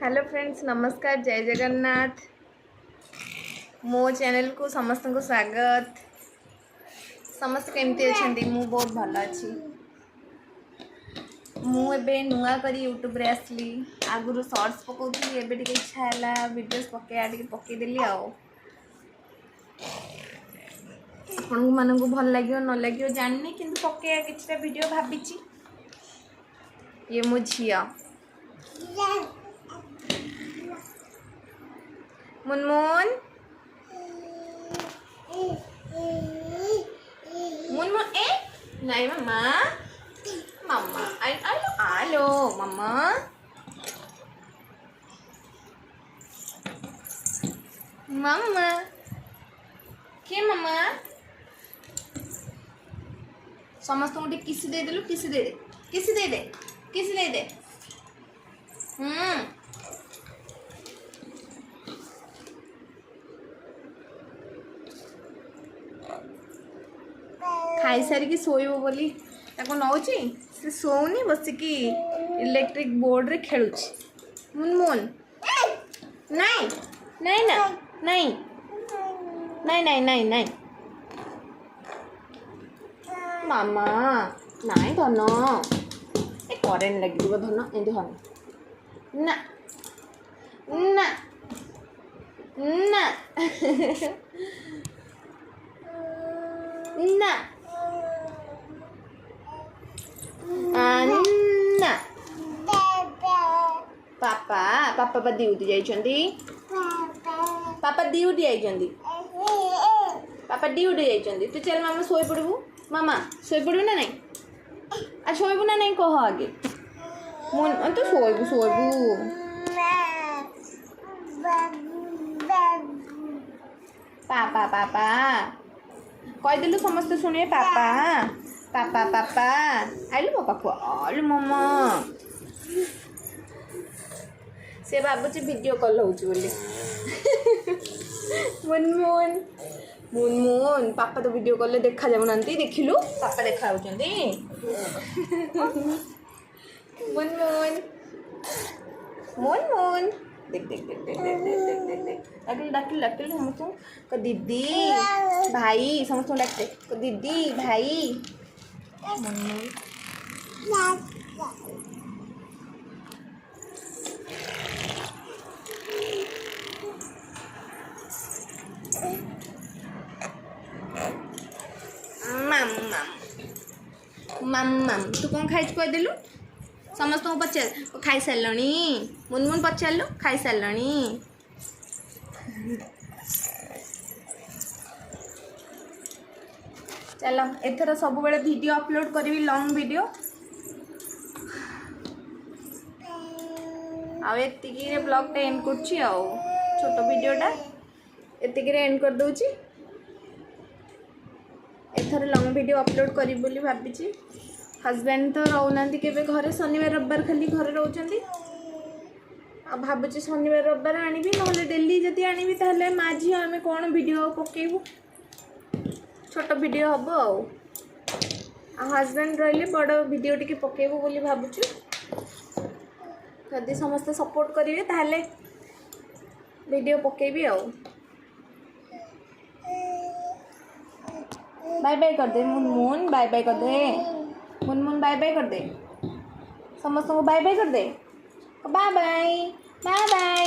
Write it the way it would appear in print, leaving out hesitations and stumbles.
Hello friends, नमस्कार, जय जगन्नाथ। मो चैनल को समस्त को स्वागत। समस्त केमती अच्छे? मु बहुत भल अच्छी। मुझे नुआ करी यूट्यूब रे आसली। आगुरी शॉर्ट्स पकाउली, एबे टिके इच्छा हैला वीडियोस पकेया टिके पकेदेली आउ। आपन मानू भल लगे न लगे जानी किंतु पकेया किछटा वीडियो भाबिची। ये मो झिया मुनमुन मुनमुन ए नहीं मम्मा मम्मा आलो आलो मम्मा मम्मा के मम्मा समस्त को किसी दे देलु किसी दे दे किसी दे दे किसी दे दे खाई सारिकी शोइब बोली ताको नौची से सोनी बसिकी इलेक्ट्रिक बोर्ड रे खेलुची। मुनमुन नहीं नहीं ना नहीं नहीं नहीं नहीं नहीं मामा नहीं धन ए करेंट लगी धन एंती धन ना ना ना ना ना पापा पापा ड्यूटी जाइछंती। पापा ड्यूटी जाइछंती। पापा ड्यूटी जाइछंती। तू चल मामा सोई पड़बू। मामा सोई पड़बू ना नहीं? आ सोईबू ना नहीं कह आगे। मुन तू सोईबू सोईबू। पापा पापा कहीदेलु समस्त शुणे पापा पापा पापा आइलु मो पाखु आलु मम्मा से बाबूजी वीडियो कॉल होउची बोली। मुनमुन मुनमुन पापा तो वीडियो कॉल देखा जाऊ नांती देखिलु पापा देखा होचंदी। मुनमुन मुनमुन देख देख देख देख देख देख देख देख देख डाकिल डाकिल समस्त को दीदी भाई समस्त डाकते को दीदी भाई। मम तू कौन खाई कहदेलु समस्त को पचार खाई सारे। मुनमुन पचारू खाई सारे। चलो एथर सब बेले वीडियो अपलोड करी लॉन्ग वीडियो आती ब्लॉग टा एंड कर छोट वीडियोटा एतिक एंड कर दूची। एथर लॉन्ग वीडियो अपलोड करी बोली भाभी। हस्बैंड तो रोना के घरे शनिवार रविवार खाली घरे रोचंती। भावुची शनिवार रविवार आनी ना डेली जदि आनी ताहले माँ झी आम कौन वीडियो पकेबू छोट वीडियो हम आ हस्बैंड रही बड़ वीडियो टी पकेबू बोली भावुचु। जदि समस्त सपोर्ट करेंगे ताहले वीडियो पकेबी आ। बाय बाय कर दे मुनमुन बाय बाय कर दे मुनमुन बाय बाय कर दे समस्त को बाय बाय कर दे बाय बाय बाय बाय।